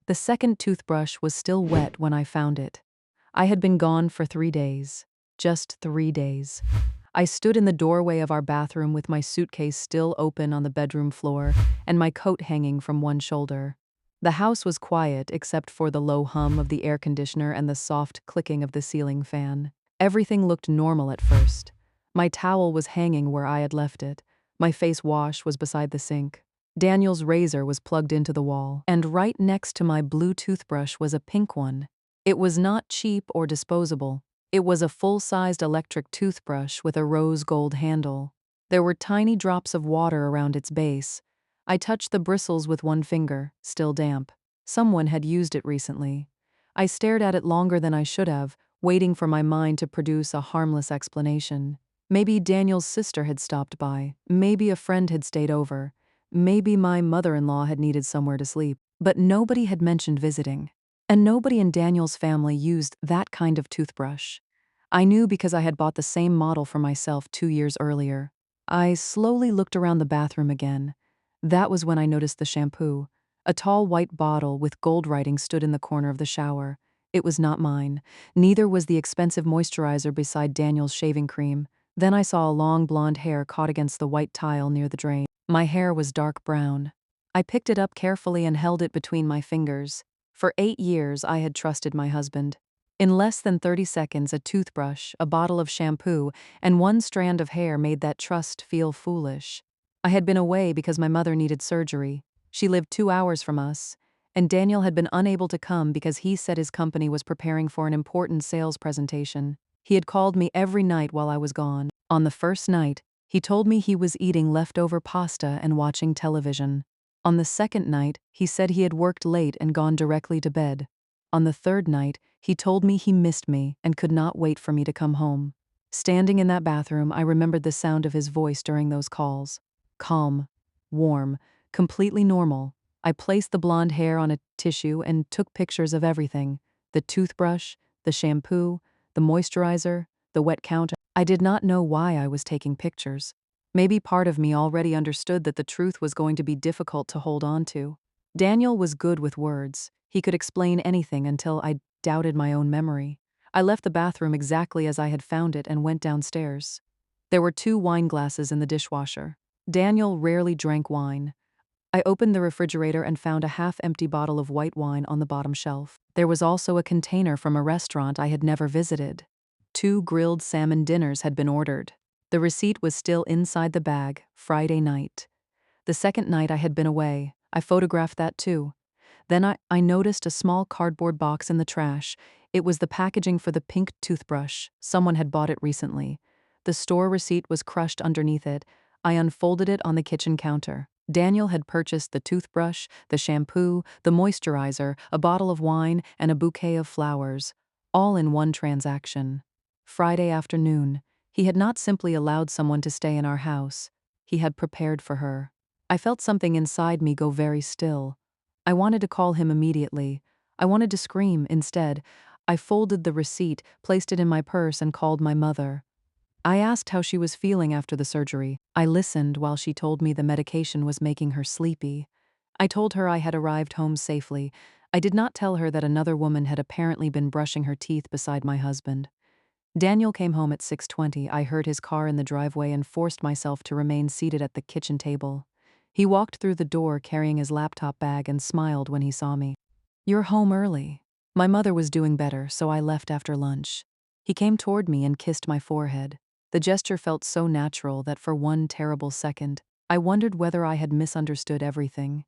The second toothbrush was still wet when I found it. I had been gone for 3 days. Just 3 days. I stood in the doorway of our bathroom with my suitcase still open on the bedroom floor and my coat hanging from one shoulder. The house was quiet except for the low hum of the air conditioner and the soft clicking of the ceiling fan. Everything looked normal at first. My towel was hanging where I had left it. My face wash was beside the sink. Daniel's razor was plugged into the wall, and right next to my blue toothbrush was a pink one. It was not cheap or disposable. It was a full-sized electric toothbrush with a rose gold handle. There were tiny drops of water around its base. I touched the bristles with one finger, still damp. Someone had used it recently. I stared at it longer than I should have, waiting for my mind to produce a harmless explanation. Maybe Daniel's sister had stopped by. Maybe a friend had stayed over. Maybe my mother-in-law had needed somewhere to sleep. But nobody had mentioned visiting. And nobody in Daniel's family used that kind of toothbrush. I knew because I had bought the same model for myself 2 years earlier. I slowly looked around the bathroom again. That was when I noticed the shampoo. A tall white bottle with gold writing stood in the corner of the shower. It was not mine. Neither was the expensive moisturizer beside Daniel's shaving cream. Then I saw a long blonde hair caught against the white tile near the drain. My hair was dark brown. I picked it up carefully and held it between my fingers. For 8 years, I had trusted my husband. In less than 30 seconds, a toothbrush, a bottle of shampoo, and one strand of hair made that trust feel foolish. I had been away because my mother needed surgery. She lived 2 hours from us, and Daniel had been unable to come because he said his company was preparing for an important sales presentation. He had called me every night while I was gone. On the first night, he told me he was eating leftover pasta and watching television. On the second night, he said he had worked late and gone directly to bed. On the third night, he told me he missed me and could not wait for me to come home. Standing in that bathroom, I remembered the sound of his voice during those calls. Calm, warm, completely normal. I placed the blonde hair on a tissue and took pictures of everything: the toothbrush, the shampoo, the moisturizer, the wet counter. I did not know why I was taking pictures. Maybe part of me already understood that the truth was going to be difficult to hold on to. Daniel was good with words. He could explain anything until I doubted my own memory. I left the bathroom exactly as I had found it and went downstairs. There were 2 wine glasses in the dishwasher. Daniel rarely drank wine. I opened the refrigerator and found a half-empty bottle of white wine on the bottom shelf. There was also a container from a restaurant I had never visited. 2 grilled salmon dinners had been ordered. The receipt was still inside the bag, Friday night. The second night I had been away. I photographed that too. Then I noticed a small cardboard box in the trash. It was the packaging for the pink toothbrush. Someone had bought it recently. The store receipt was crushed underneath it. I unfolded it on the kitchen counter. Daniel had purchased the toothbrush, the shampoo, the moisturizer, a bottle of wine, and a bouquet of flowers, all in one transaction. Friday afternoon. He had not simply allowed someone to stay in our house. He had prepared for her. I felt something inside me go very still. I wanted to call him immediately. I wanted to scream instead. I folded the receipt, placed it in my purse, and called my mother. I asked how she was feeling after the surgery. I listened while she told me the medication was making her sleepy. I told her I had arrived home safely. I did not tell her that another woman had apparently been brushing her teeth beside my husband. Daniel came home at 6:20. I heard his car in the driveway and forced myself to remain seated at the kitchen table. He walked through the door carrying his laptop bag and smiled when he saw me. "You're home early." My mother was doing better, so I left after lunch. He came toward me and kissed my forehead. The gesture felt so natural that for one terrible second, I wondered whether I had misunderstood everything.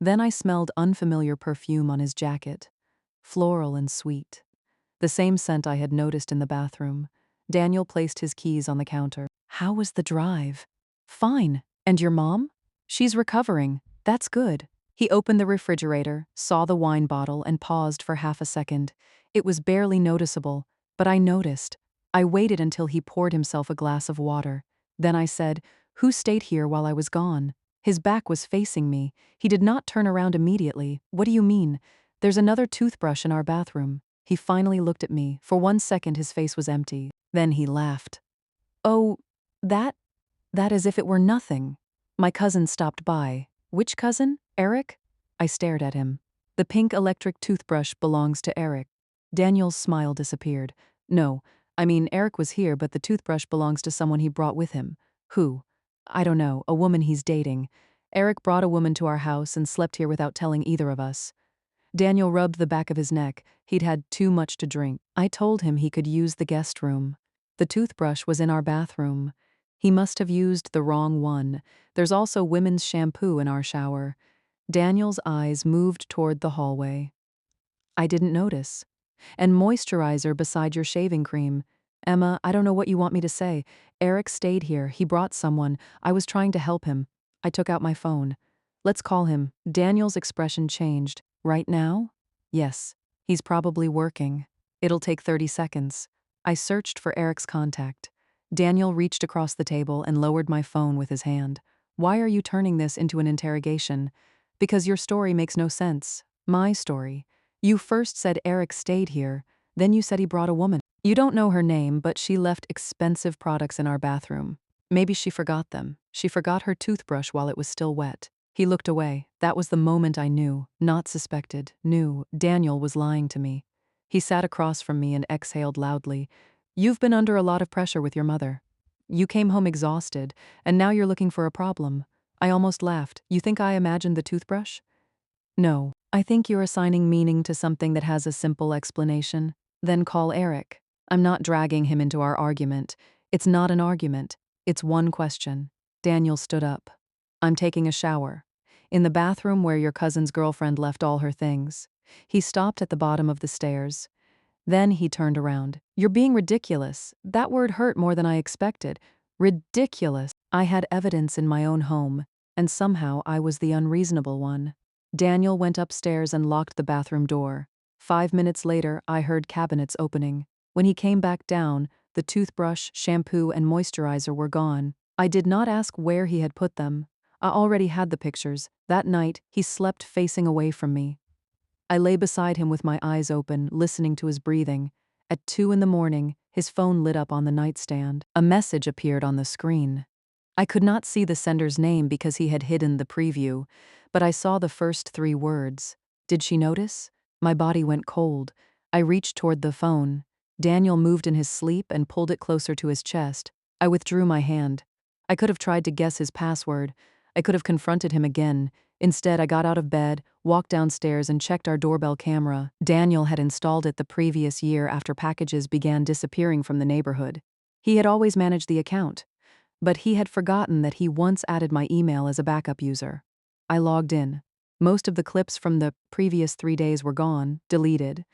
Then I smelled unfamiliar perfume on his jacket, floral and sweet. The same scent I had noticed in the bathroom. Daniel placed his keys on the counter. "How was the drive?" "Fine. And your mom?" "She's recovering. That's good." He opened the refrigerator, saw the wine bottle, and paused for half a second. It was barely noticeable, but I noticed. I waited until he poured himself a glass of water. Then I said, "Who stayed here while I was gone?" His back was facing me. He did not turn around immediately. "What do you mean?" "There's another toothbrush in our bathroom." He finally looked at me. For 1 second his face was empty. Then he laughed. "Oh, that as if it were nothing." "My cousin stopped by." "Which cousin? Eric?" I stared at him. The pink electric toothbrush belongs to Eric. Daniel's smile disappeared. No, I mean, Eric was here, but the toothbrush belongs to someone he brought with him. Who? I don't know, a woman he's dating. Eric brought a woman to our house and slept here without telling either of us. Daniel rubbed the back of his neck. He'd had too much to drink. I told him he could use the guest room. The toothbrush was in our bathroom. He must have used the wrong one. There's also women's shampoo in our shower. Daniel's eyes moved toward the hallway. I didn't notice. And moisturizer beside your shaving cream. Emma, I don't know what you want me to say. Eric stayed here. He brought someone. I was trying to help him. I took out my phone. Let's call him. Daniel's expression changed. Right now? Yes. He's probably working. It'll take 30 seconds. I searched for Eric's contact. Daniel reached across the table and lowered my phone with his hand. Why are you turning this into an interrogation? Because your story makes no sense. My story. You first said Eric stayed here, then you said he brought a woman. You don't know her name, but she left expensive products in our bathroom. Maybe she forgot them. She forgot her toothbrush while it was still wet. He looked away. That was the moment I knew, not suspected, knew Daniel was lying to me. He sat across from me and exhaled loudly. You've been under a lot of pressure with your mother. You came home exhausted, and now you're looking for a problem. I almost laughed. You think I imagined the toothbrush? No. I think you're assigning meaning to something that has a simple explanation. Then call Eric. I'm not dragging him into our argument. It's not an argument. It's one question. Daniel stood up. I'm taking a shower. In the bathroom where your cousin's girlfriend left all her things. He stopped at the bottom of the stairs. Then he turned around. You're being ridiculous. That word hurt more than I expected. Ridiculous. I had evidence in my own home, and somehow I was the unreasonable one. Daniel went upstairs and locked the bathroom door. 5 minutes later, I heard cabinets opening. When he came back down, the toothbrush, shampoo, and moisturizer were gone. I did not ask where he had put them. I already had the pictures. That night, he slept facing away from me. I lay beside him with my eyes open, listening to his breathing. At 2 in the morning, his phone lit up on the nightstand. A message appeared on the screen. I could not see the sender's name because he had hidden the preview, but I saw the first 3 words. Did she notice? My body went cold. I reached toward the phone. Daniel moved in his sleep and pulled it closer to his chest. I withdrew my hand. I could have tried to guess his password. I could have confronted him again. Instead, I got out of bed, walked downstairs, and checked our doorbell camera. Daniel had installed it the previous year after packages began disappearing from the neighborhood. He had always managed the account, but he had forgotten that he once added my email as a backup user. I logged in. Most of the clips from the previous 3 days were gone, deleted.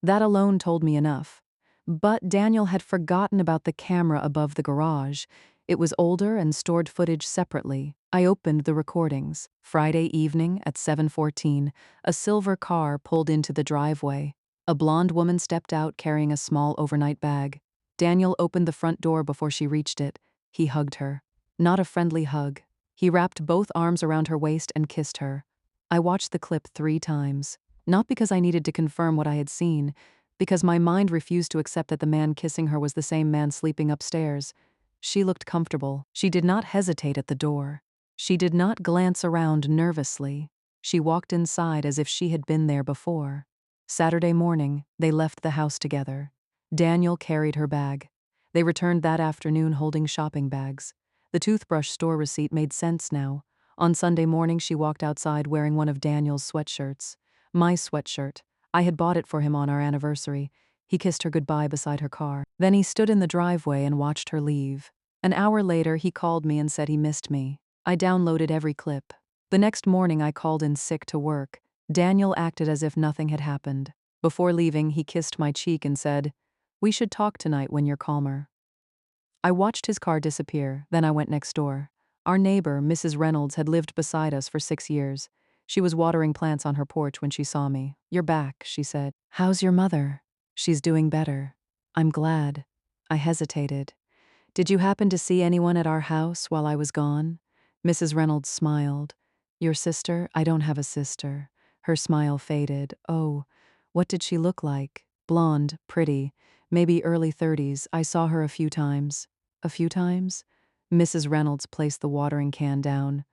That alone told me enough. But Daniel had forgotten about the camera above the garage. It was older and stored footage separately. I opened the recordings. Friday evening at 7:14, a silver car pulled into the driveway. A blonde woman stepped out carrying a small overnight bag. Daniel opened the front door before she reached it. He hugged her. Not a friendly hug. He wrapped both arms around her waist and kissed her. I watched the clip 3 times. Not because I needed to confirm what I had seen, because my mind refused to accept that the man kissing her was the same man sleeping upstairs. She looked comfortable. She did not hesitate at the door. She did not glance around nervously. She walked inside as if she had been there before. Saturday morning, they left the house together. Daniel carried her bag. They returned that afternoon holding shopping bags. The toothbrush store receipt made sense now. On Sunday morning, she walked outside wearing one of Daniel's sweatshirts. My sweatshirt. I had bought it for him on our anniversary. He kissed her goodbye beside her car. Then he stood in the driveway and watched her leave. An hour later, he called me and said he missed me. I downloaded every clip. The next morning, I called in sick to work. Daniel acted as if nothing had happened. Before leaving, he kissed my cheek and said, "We should talk tonight when you're calmer." I watched his car disappear, then I went next door. Our neighbor, Mrs. Reynolds, had lived beside us for 6 years. She was watering plants on her porch when she saw me. "You're back," she said. "How's your mother?" "She's doing better." "I'm glad." I hesitated. "Did you happen to see anyone at our house while I was gone?" Mrs. Reynolds smiled. "Your sister? I don't have a sister." Her smile faded. "Oh, what did she look like?" "Blonde, pretty, maybe early 30s. I saw her a few times." "A few times?" Mrs. Reynolds placed the watering can down.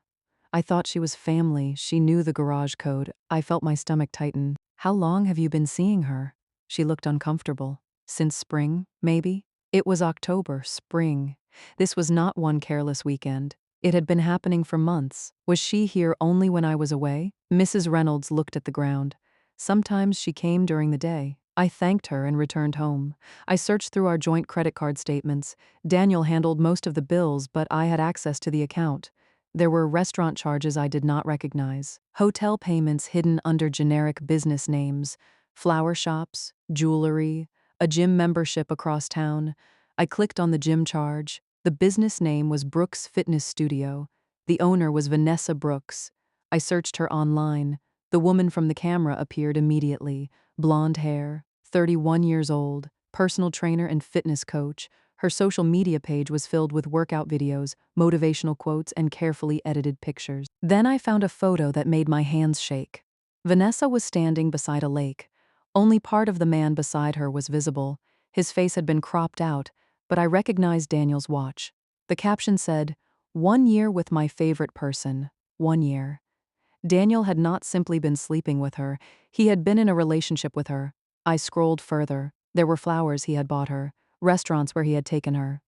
I thought she was family. She knew the garage code. I felt my stomach tighten. How long have you been seeing her? She looked uncomfortable. Since spring, maybe? It was October, spring. This was not one careless weekend. It had been happening for months. Was she here only when I was away? Mrs. Reynolds looked at the ground. Sometimes she came during the day. I thanked her and returned home. I searched through our joint credit card statements. Daniel handled most of the bills, but I had access to the account. There were restaurant charges I did not recognize, hotel payments hidden under generic business names, flower shops, jewelry, a gym membership across town. I clicked on the gym charge. The business name was Brooks Fitness Studio. The owner was Vanessa Brooks. I searched her online. The woman from the camera appeared immediately. Blonde hair, 31 years old, personal trainer and fitness coach. Her social media page was filled with workout videos, motivational quotes, and carefully edited pictures. Then I found a photo that made my hands shake. Vanessa was standing beside a lake. Only part of the man beside her was visible. His face had been cropped out, but I recognized Daniel's watch. The caption said, "1 year with my favorite person. 1 year." Daniel had not simply been sleeping with her, he had been in a relationship with her. I scrolled further. There were flowers he had bought her, restaurants where he had taken her.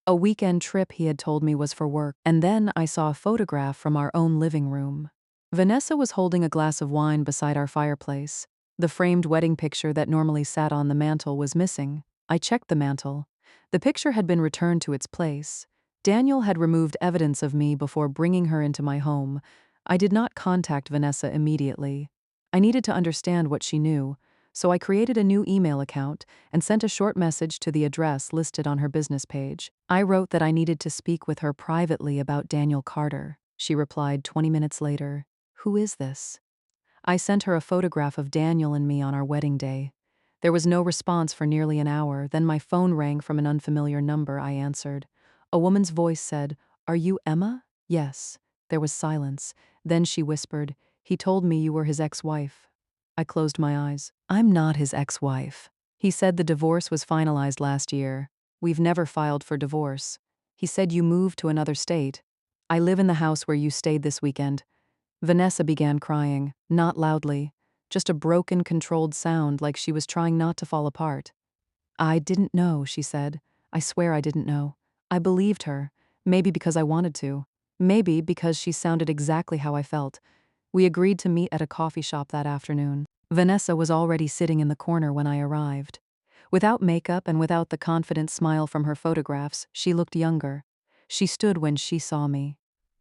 A weekend trip he had told me was for work, and then I saw a photograph from our own living room. Vanessa was holding a glass of wine beside our fireplace. The framed wedding picture that normally sat on the mantel was missing. I checked the mantel. The picture had been returned to its place. Daniel had removed evidence of me before bringing her into my home. I did not contact Vanessa immediately. I needed to understand what she knew, so I created a new email account and sent a short message to the address listed on her business page. I wrote that I needed to speak with her privately about Daniel Carter. She replied 20 minutes later, "Who is this?" I sent her a photograph of Daniel and me on our wedding day. There was no response for nearly an hour, then my phone rang from an unfamiliar number. I answered. A woman's voice said, "Are you Emma?" "Yes." There was silence. Then she whispered, "He told me you were his ex-wife." I closed my eyes. "I'm not his ex-wife. He said the divorce was finalized last year. We've never filed for divorce. He said you moved to another state. I live in the house where you stayed this weekend." Vanessa began crying, not loudly, just a broken, controlled sound like she was trying not to fall apart. "I didn't know," she said. "I swear I didn't know. I believed her, maybe because I wanted to, maybe because she sounded exactly how I felt." We agreed to meet at a coffee shop that afternoon. Vanessa was already sitting in the corner when I arrived. Without makeup and without the confident smile from her photographs, she looked younger. She stood when she saw me.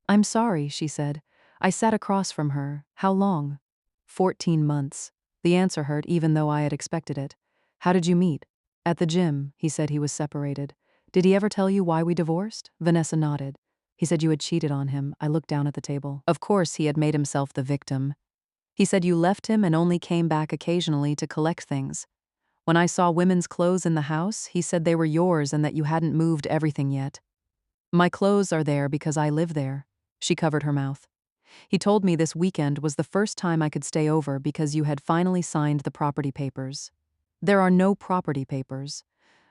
"I'm sorry," she said. I sat across from her. "How long?" 14 months. The answer hurt even though I had expected it. "How did you meet?" "At the gym." He said he was separated. "Did he ever tell you why we divorced?" Vanessa nodded. "He said you had cheated on him." I looked down at the table. Of course he had made himself the victim. "He said you left him and only came back occasionally to collect things. When I saw women's clothes in the house, he said they were yours and that you hadn't moved everything yet." "My clothes are there because I live there." She covered her mouth. "He told me this weekend was the first time I could stay over because you had finally signed the property papers." "There are no property papers."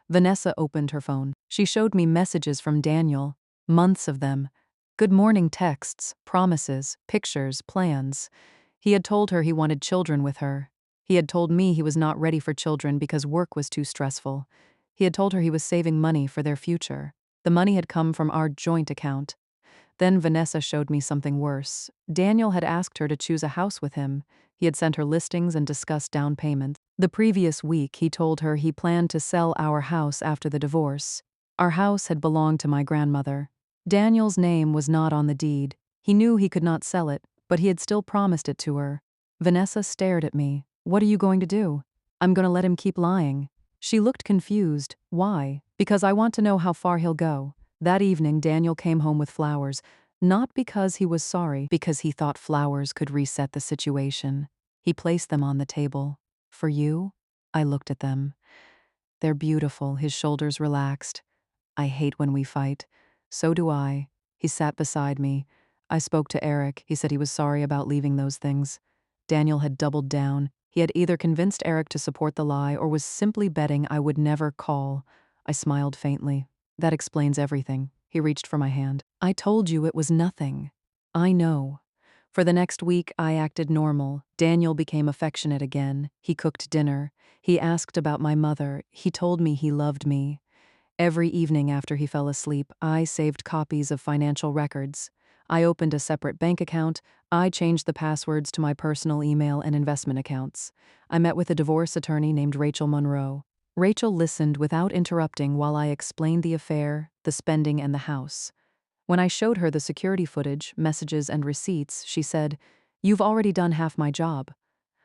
Vanessa opened her phone. She showed me messages from Daniel, months of them. Good morning texts, promises, pictures, plans. He had told her he wanted children with her. He had told me he was not ready for children because work was too stressful. He had told her he was saving money for their future. The money had come from our joint account. Then Vanessa showed me something worse. Daniel had asked her to choose a house with him. He had sent her listings and discussed down payments. The previous week, he told her he planned to sell our house after the divorce. Our house had belonged to my grandmother. Daniel's name was not on the deed. He knew he could not sell it, but he had still promised it to her. Vanessa stared at me. "What are you going to do?" "I'm going to let him keep lying." She looked confused. "Why?" "Because I want to know how far he'll go." That evening, Daniel came home with flowers, not because he was sorry, because he thought flowers could reset the situation. He placed them on the table. "For you?" I looked at them. "They're beautiful." His shoulders relaxed. "I hate when we fight." "So do I." He sat beside me. I spoke to Eric. He said he was sorry about leaving those things. Daniel had doubled down. He had either convinced Eric to support the lie or was simply betting I would never call. I smiled faintly. "That explains everything." He reached for my hand. "I told you it was nothing." I know. For the next week, I acted normal. Daniel became affectionate again. He cooked dinner. He asked about my mother. He told me he loved me. Every evening after he fell asleep, I saved copies of financial records. I opened a separate bank account. I changed the passwords to my personal email and investment accounts. I met with a divorce attorney named Rachel Monroe. Rachel listened without interrupting while I explained the affair, the spending, and the house. When I showed her the security footage, messages, and receipts, she said, "You've already done half my job."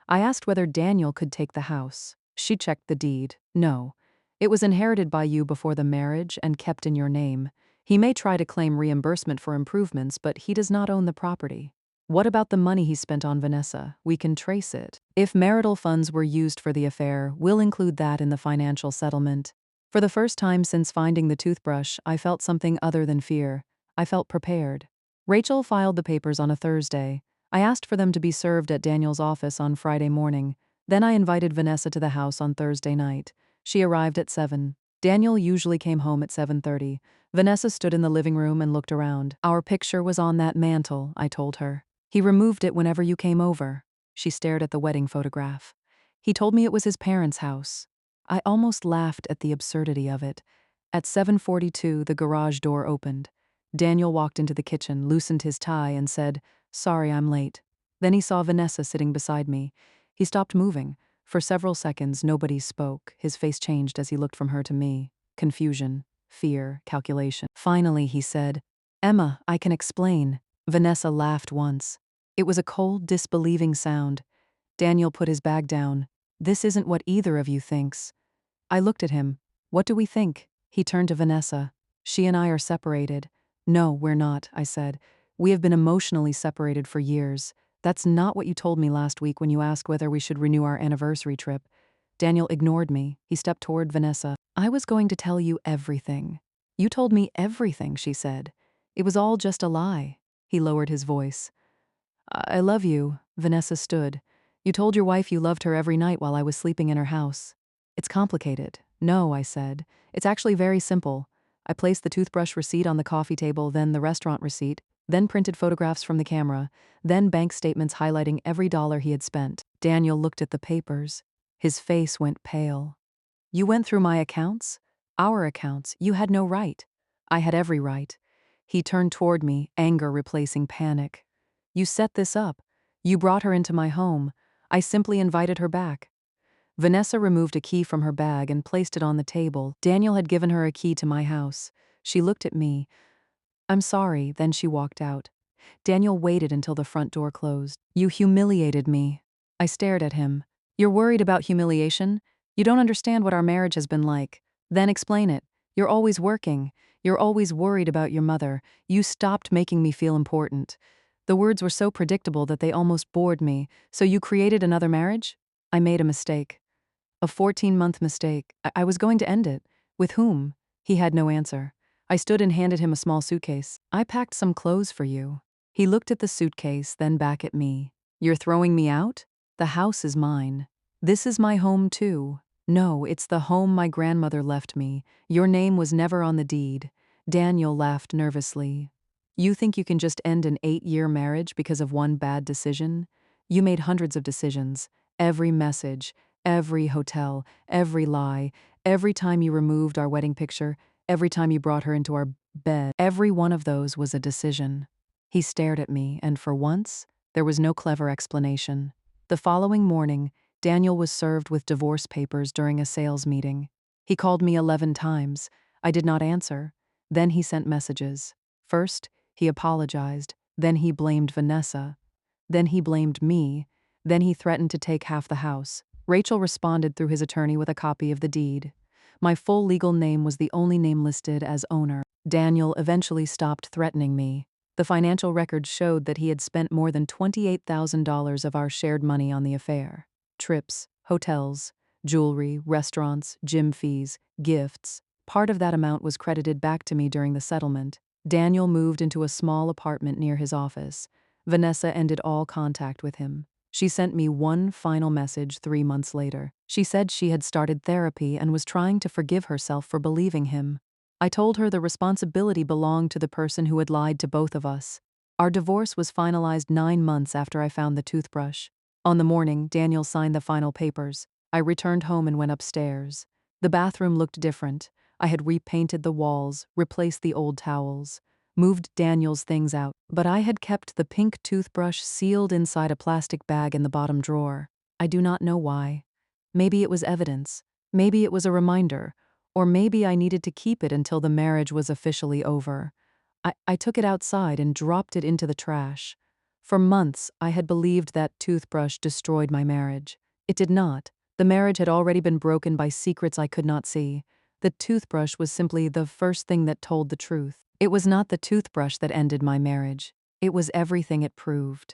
I asked whether Daniel could take the house. She checked the deed. No. It was inherited by you before the marriage and kept in your name. He may try to claim reimbursement for improvements, but he does not own the property. What about the money he spent on Vanessa? We can trace it. If marital funds were used for the affair, we'll include that in the financial settlement. For the first time since finding the toothbrush, I felt something other than fear. I felt prepared. Rachel filed the papers on a Thursday. I asked for them to be served at Daniel's office on Friday morning. Then I invited Vanessa to the house on Thursday night. She arrived at 7. Daniel usually came home at 7:30. Vanessa stood in the living room and looked around. "Our picture was on that mantle," I told her. "He removed it whenever you came over." She stared at the wedding photograph. "He told me it was his parents' house." I almost laughed at the absurdity of it. At 7:42, the garage door opened. Daniel walked into the kitchen, loosened his tie, and said, "Sorry, I'm late." Then he saw Vanessa sitting beside me. He stopped moving. For several seconds, nobody spoke. His face changed as he looked from her to me. Confusion, fear, calculation. Finally, he said, "Emma, I can explain." Vanessa laughed once. It was a cold, disbelieving sound. Daniel put his bag down. "This isn't what either of you thinks." I looked at him. "What do we think?" He turned to Vanessa. "She and I are separated." "No, we're not," I said. "We have been emotionally separated for years. That's not what you told me last week when you asked whether we should renew our anniversary trip." Daniel ignored me. He stepped toward Vanessa. "I was going to tell you everything." "You told me everything," she said. "It was all just a lie." He lowered his voice. "I love you." Vanessa stood. "You told your wife you loved her every night while I was sleeping in her house." "It's complicated." "No," I said. "It's actually very simple." I placed the toothbrush receipt on the coffee table, then the restaurant receipt, then printed photographs from the camera, then bank statements highlighting every dollar he had spent. Daniel looked at the papers. His face went pale. "You went through my accounts?" "Our accounts. You had no right." "I had every right." He turned toward me, anger replacing panic. "You set this up. You brought her into my home. I simply invited her back." Vanessa removed a key from her bag and placed it on the table. Daniel had given her a key to my house. She looked at me. "I'm sorry," then she walked out. Daniel waited until the front door closed. "You humiliated me." I stared at him. "You're worried about humiliation? You don't understand what our marriage has been like. Then explain it. You're always working. You're always worried about your mother. You stopped making me feel important." The words were so predictable that they almost bored me. "So you created another marriage?" "I made a mistake." "A 14-month mistake. I was going to end it." "With whom?" He had no answer. I stood and handed him a small suitcase. "I packed some clothes for you." He looked at the suitcase, then back at me. "You're throwing me out? The house is mine. This is my home too." "No, it's the home my grandmother left me. Your name was never on the deed." Daniel laughed nervously. "You think you can just end an 8-year marriage because of one bad decision? You made hundreds of decisions. Every message, every hotel, every lie, every time you removed our wedding picture, every time you brought her into our bed, every one of those was a decision." He stared at me, and for once, there was no clever explanation. The following morning, Daniel was served with divorce papers during a sales meeting. He called me 11 times. I did not answer. Then he sent messages. First, he apologized. Then he blamed Vanessa. Then he blamed me. Then he threatened to take half the house. Rachel responded through his attorney with a copy of the deed. My full legal name was the only name listed as owner. Daniel eventually stopped threatening me. The financial records showed that he had spent more than $28,000 of our shared money on the affair. Trips, hotels, jewelry, restaurants, gym fees, gifts. Part of that amount was credited back to me during the settlement. Daniel moved into a small apartment near his office. Vanessa ended all contact with him. She sent me one final message 3 months later. She said she had started therapy and was trying to forgive herself for believing him. I told her the responsibility belonged to the person who had lied to both of us. Our divorce was finalized 9 months after I found the toothbrush. On the morning Daniel signed the final papers, I returned home and went upstairs. The bathroom looked different. I had repainted the walls, replaced the old towels, moved Daniel's things out, but I had kept the pink toothbrush sealed inside a plastic bag in the bottom drawer. I do not know why. Maybe it was evidence. Maybe it was a reminder. Or maybe I needed to keep it until the marriage was officially over. I took it outside and dropped it into the trash. For months, I had believed that toothbrush destroyed my marriage. It did not. The marriage had already been broken by secrets I could not see. The toothbrush was simply the first thing that told the truth. It was not the toothbrush that ended my marriage. It was everything it proved.